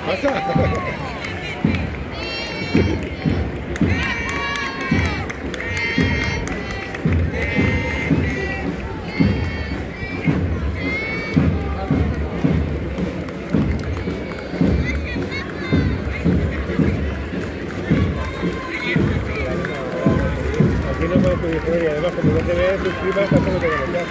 ¿Pasa? Aquí no puedes pedir fuera y además como no te ves tus primas tampoco te van a echar.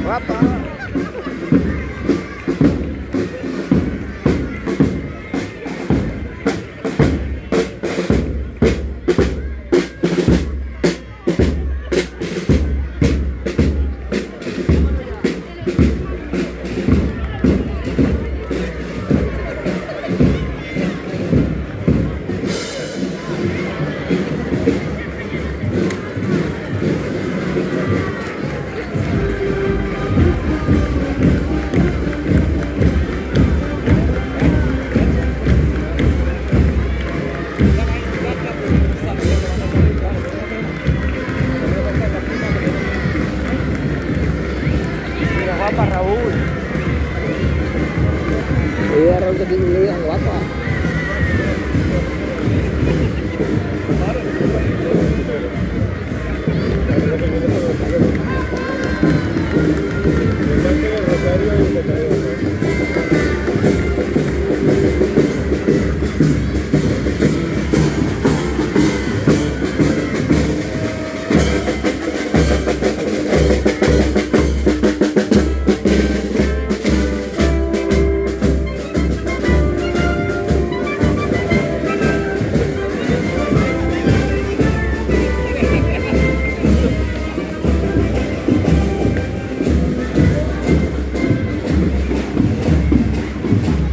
Guapa. Mira, guapa, Raúl. Mira, Raúl, que tiene una guapa.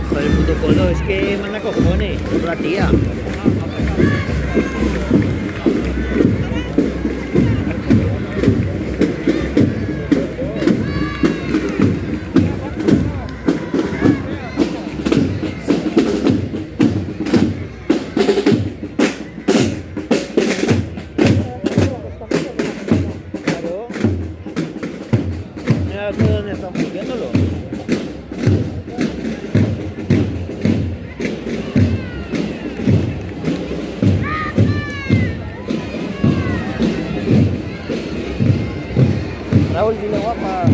Joder, el puto Polo, es que manda cojones, la tía. Claro. Mira dónde están fundiéndolo. Raúl, dile guapa.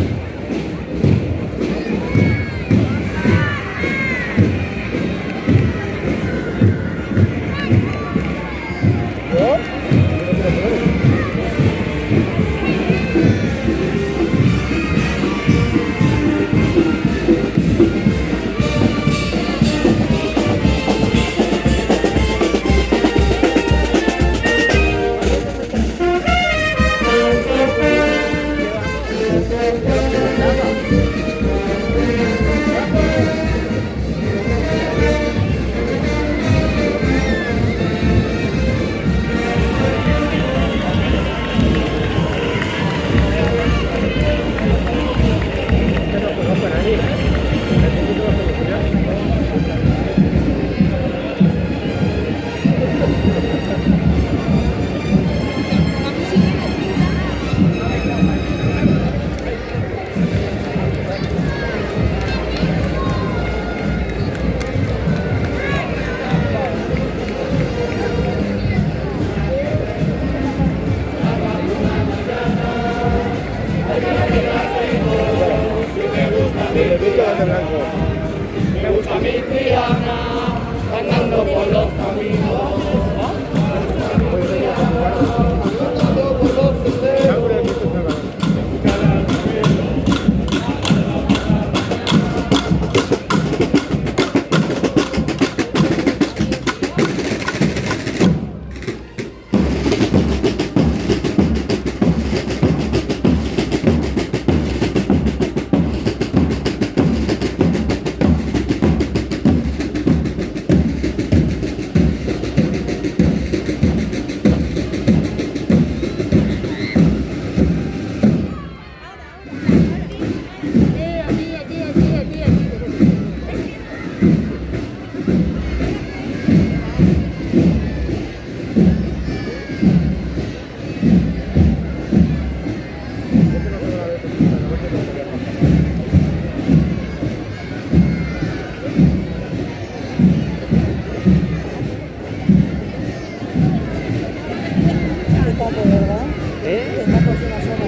¿Eh? Te tapo una zona.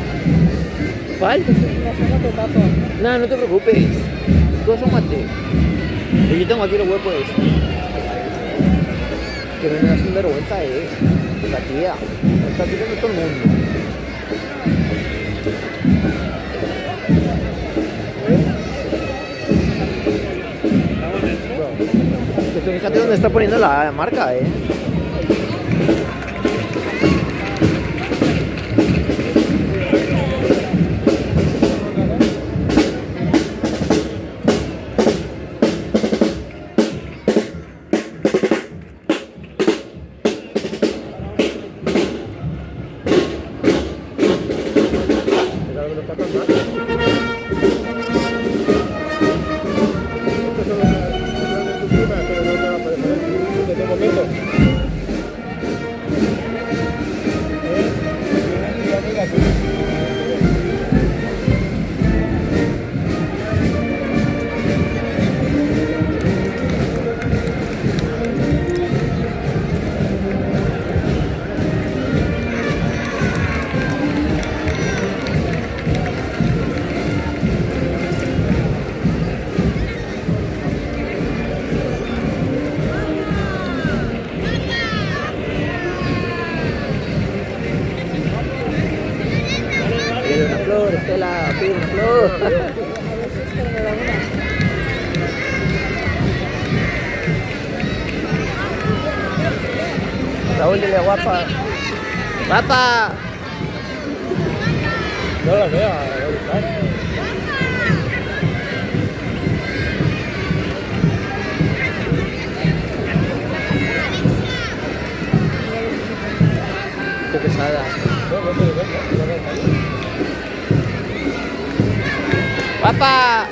¿Cuál? Una zona te tapo. No, no te preocupes. Tú asómate. Yo tengo aquí los huevos. Que me da sin vergüenza, la tía. Me está tirando todo el mundo. Que tú fíjate dónde está poniendo la marca, Pide una flor, Estela, pide una flor. Raúl, dile guapa. ¡Guapa! No la vea, va a gustar. Qué pesada. ¡Guapa!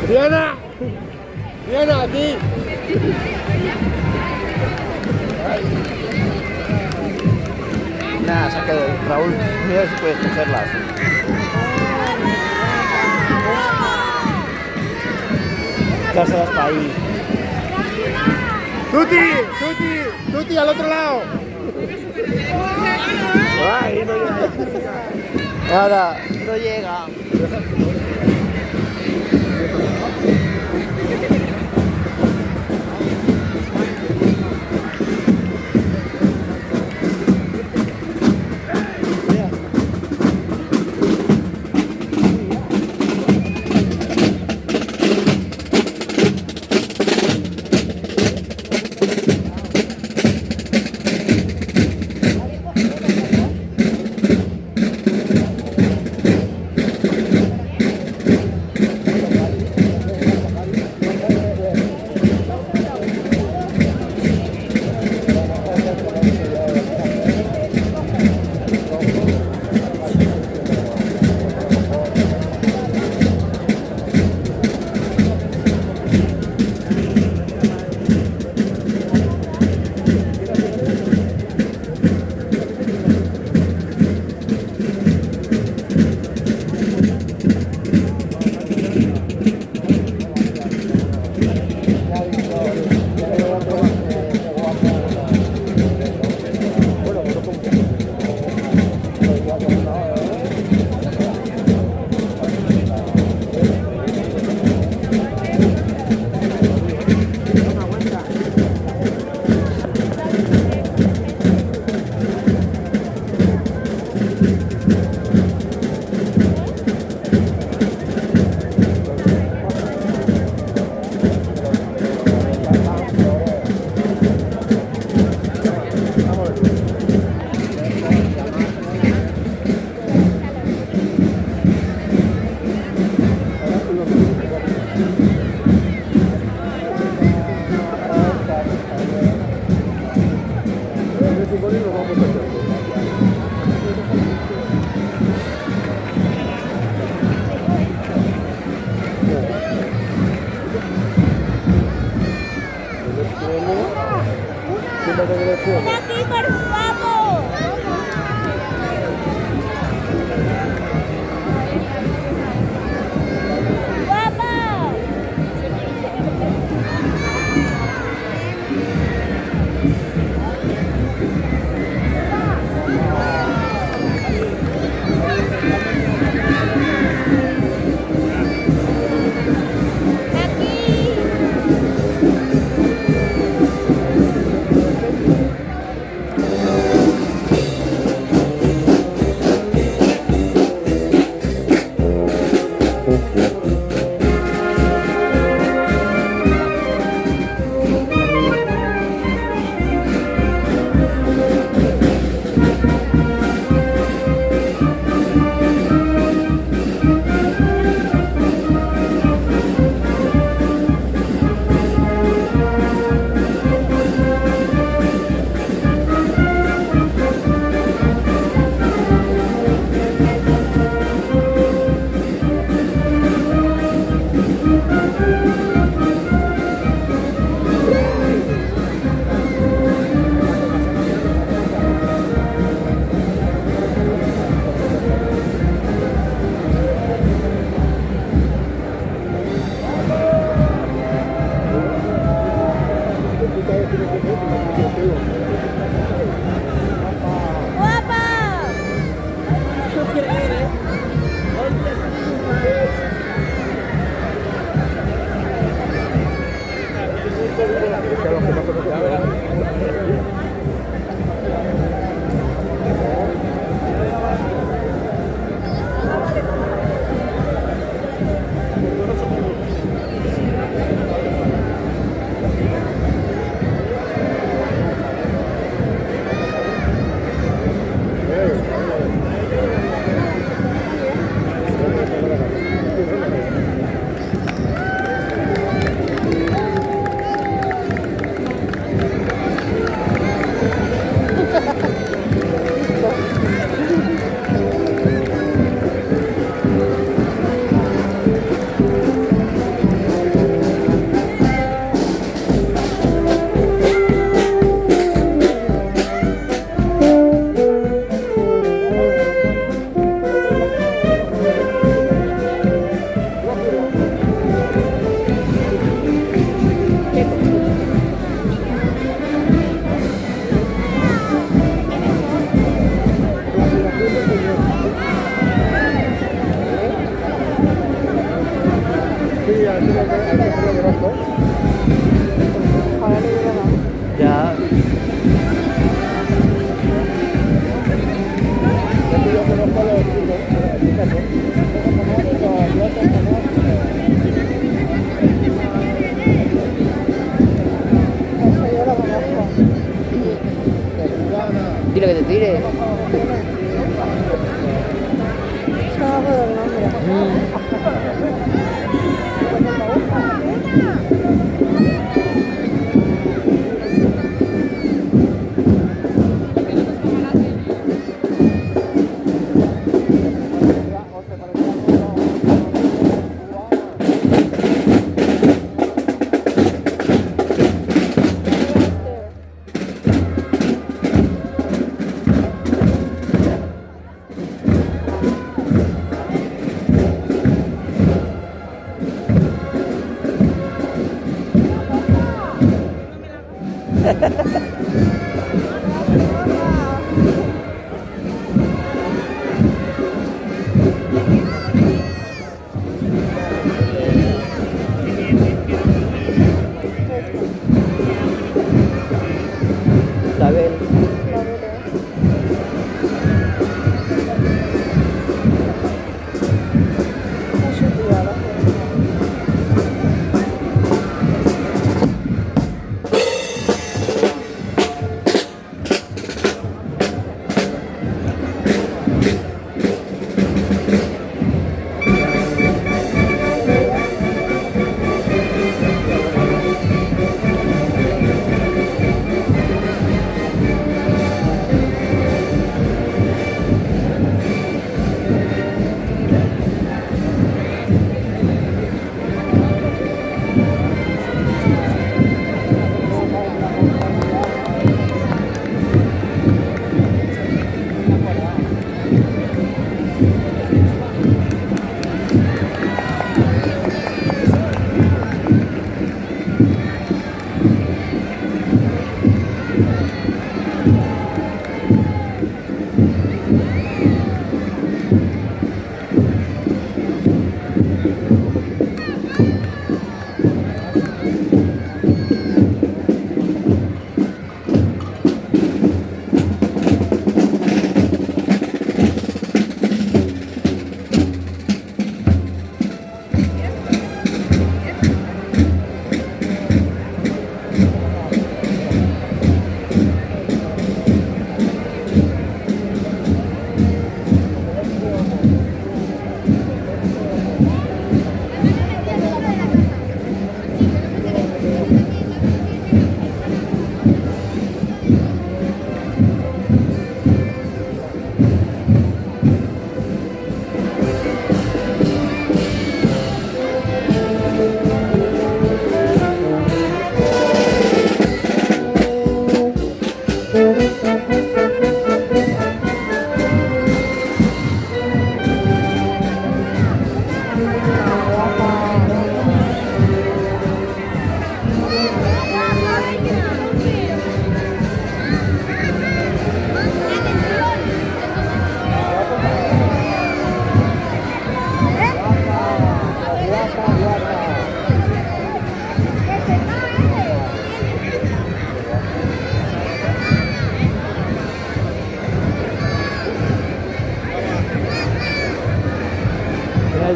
¡Diana! ¡Diana, aquí! Nada, se ha quedado. Raúl, mira si puedes cogerlas. Dárselas para ahí. ¡Tuti! ¡Tuti! ¡Tuti, al otro lado! Ay, no llega. Nada, no llega. Aquí, por favor. Guapa. Ya. Dile que te tire. No me acuerdo el nombre. Isabel.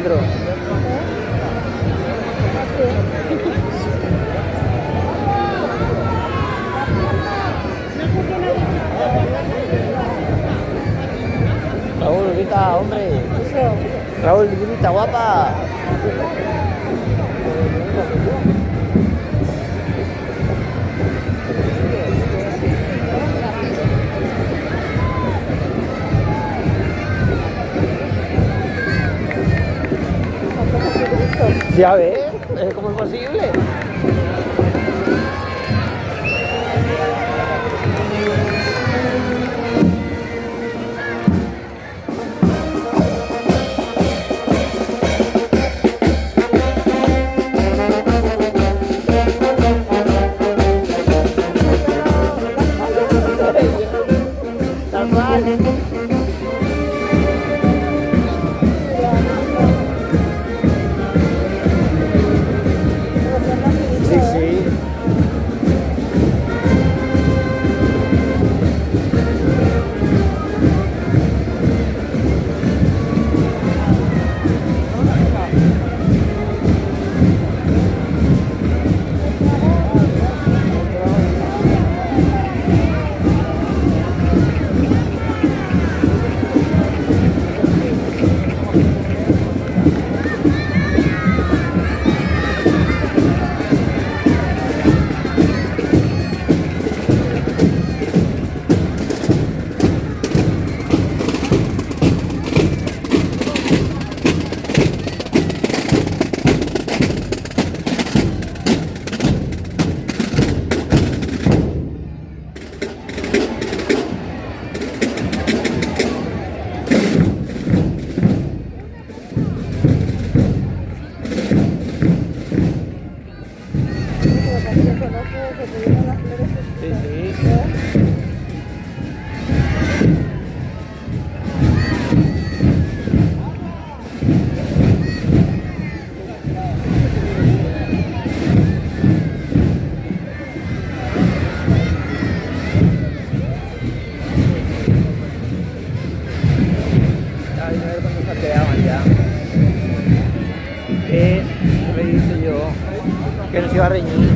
Alejandro. Raúl, grita, hombre. Eso. Raúl, grita, guapa. Ya ves, ¿cómo es posible? Tal cual. Sí, sí. Sí, sí. Ay, a ver cuándo se quedaban ya. Lo he dicho yo, que nos iba a reñir.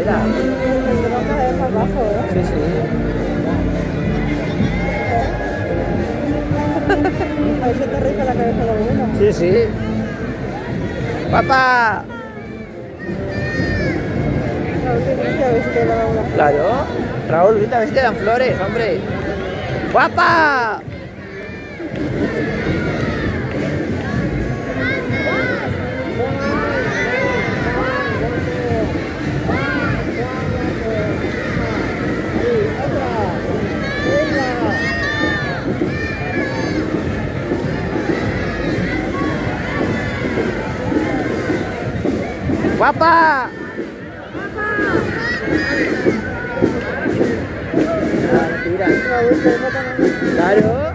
queda. El dron cada vez más bajo, ¿eh? Sí, sí. A ver si te riza la cabeza de alguno. Sí, sí. ¡Papá! Raúl, que grita, a ver si te da una. Claro. Raúl, grita a ver si te dan flores, hombre. ¡Guapa! ¡Guapa! Mentira. Raúl, te dejo también. Claro.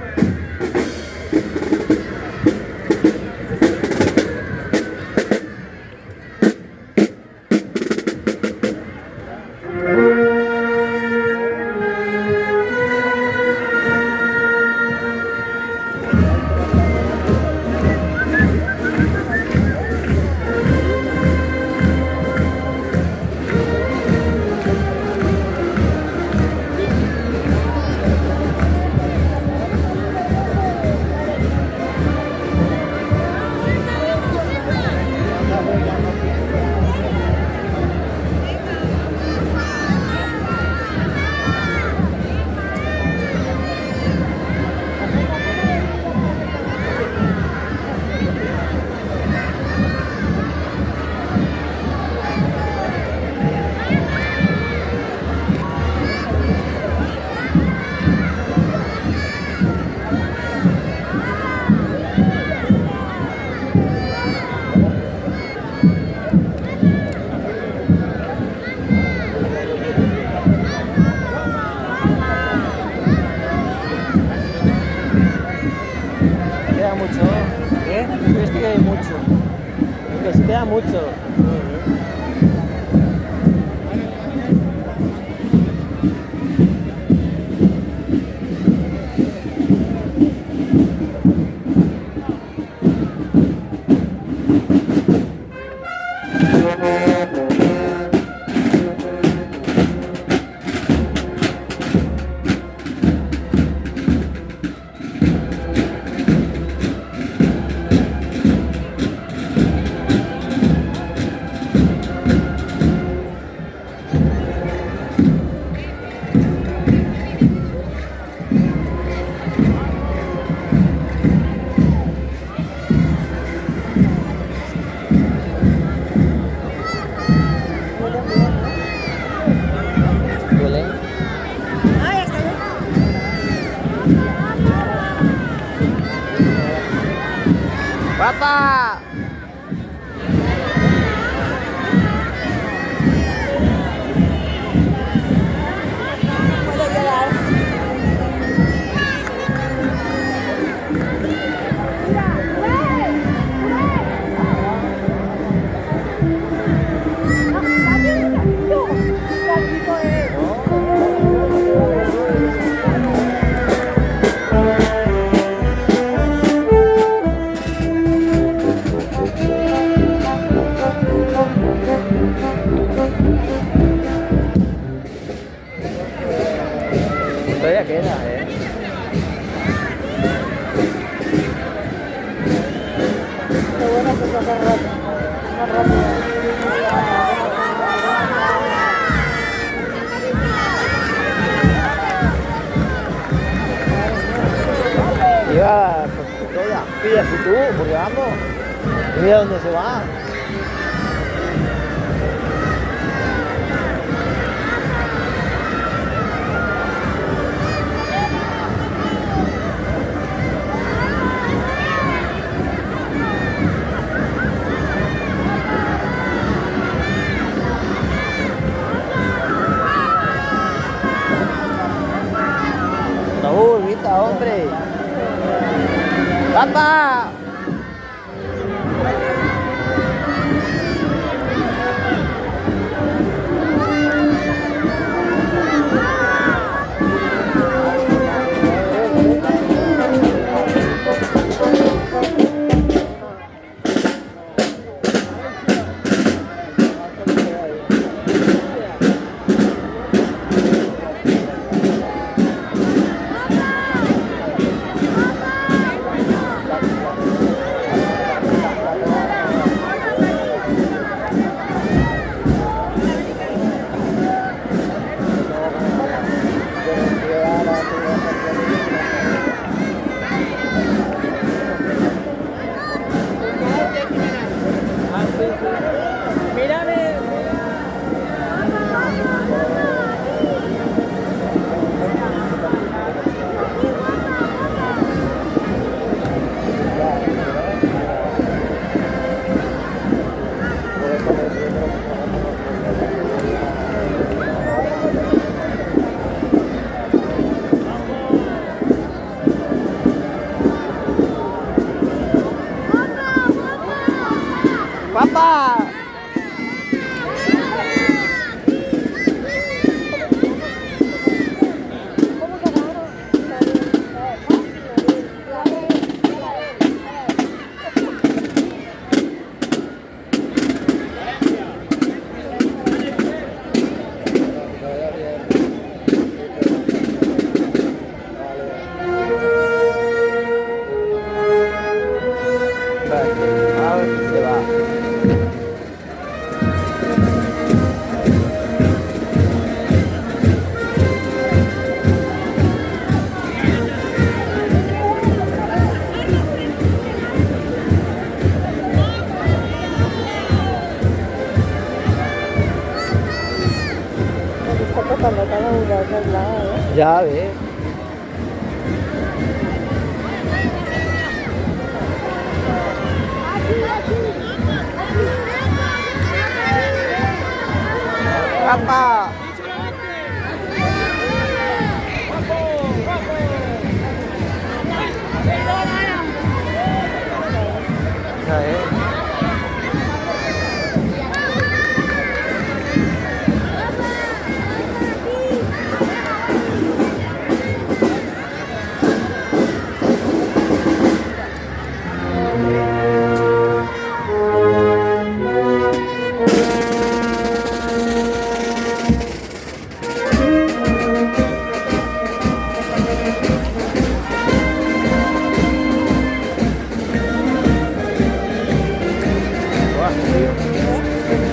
Queda mucho. ¿Qué? ¿Crees que queda mucho? Que se queda mucho. Duele. ¡Papá! Puedo llorar. Todavía queda, ¿eh? Qué bueno que toca rápido. Más rápido. Iba con toda. Pilla si tú, porque vamos. Mira dónde se va. Raúl, grita, hombre. ¡Papá! cuando cada uno es del lado, ¿eh? Ya ves. ¡Papá! Ya ves.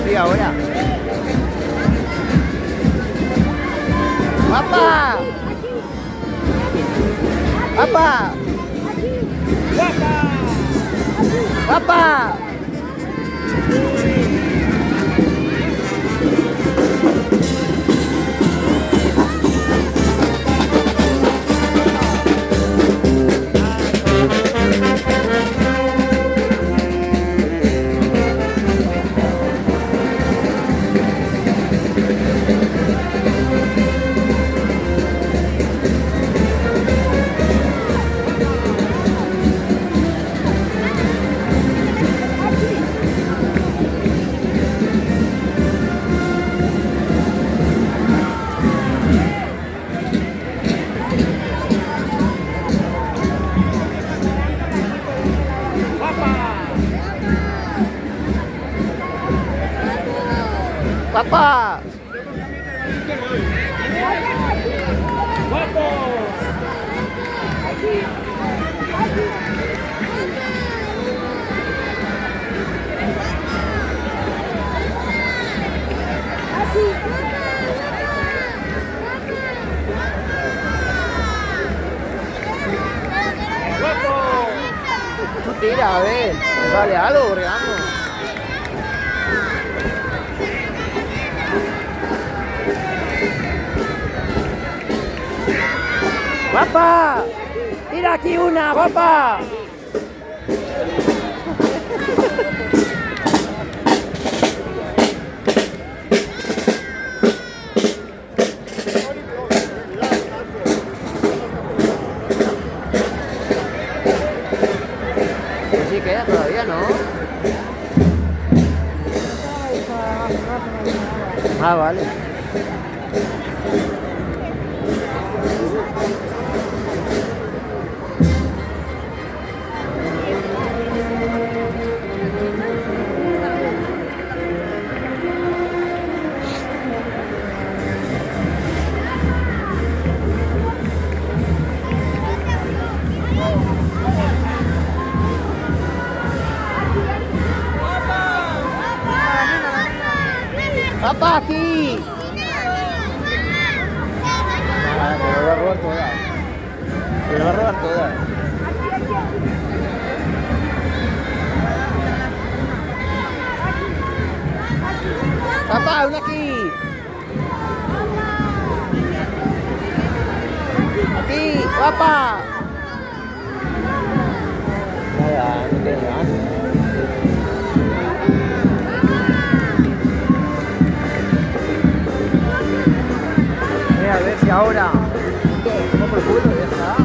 Sí, ahora. ¡Papá! ¡Papá! ¡Papá! ¡Papá! Tú tira, a ver, sale algo, bregando. ¡Papá! ¡Tira aquí una, papá! Pues sí queda todavía, ¿no? Ah, vale. ¡Papá, aquí! Ah, me lo voy a robar todas. Me lo voy a robar todas. ¡Papá, una aquí! ¡Aquí, papá! Nada, no tiene nada. A ver si ahora como por culo, ya está.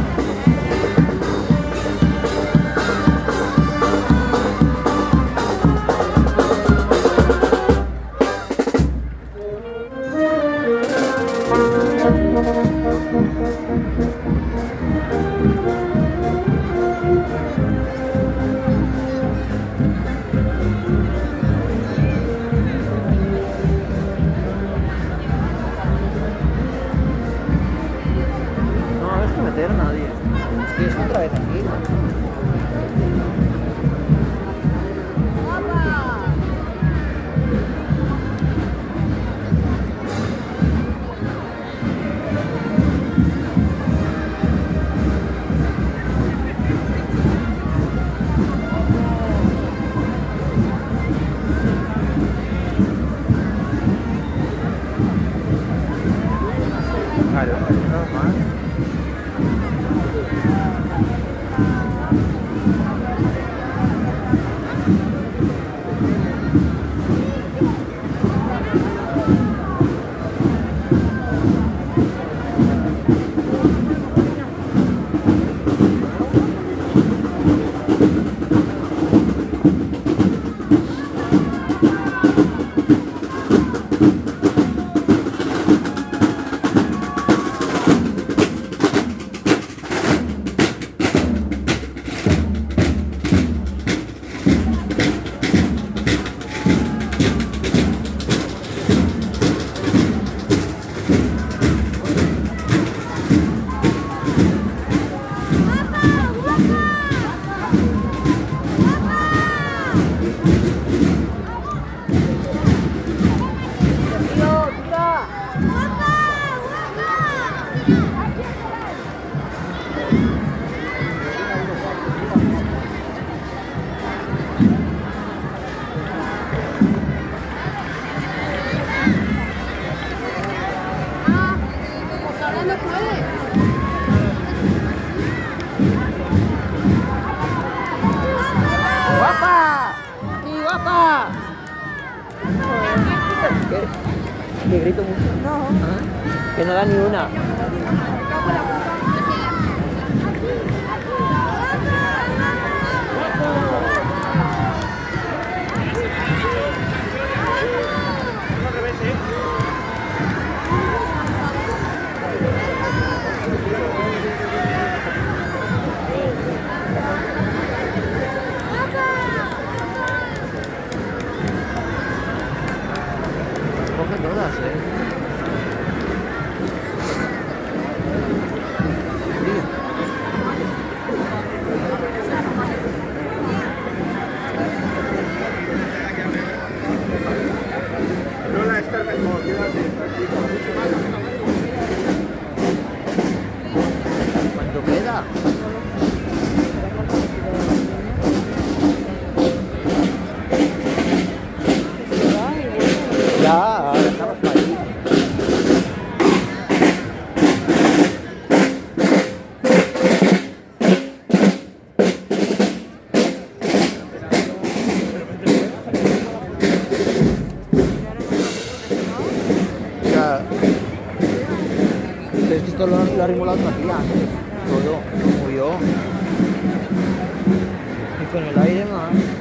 Meter a nadie. Es que es otra vez aquí, ¿no? Claro, normal. ¡Guapa! ¡Sí, guapa! ¿Qué grito mucho? No. ¿Ah? Que no da ni una. Coge todas, No la está mejor, quédate, tranquilo. ¿Cuánto queda? Ya, ahora estamos para ahí. Ya. Es que esto lo arrimó la otra tía antes. Todo, murió. Y con el aire más.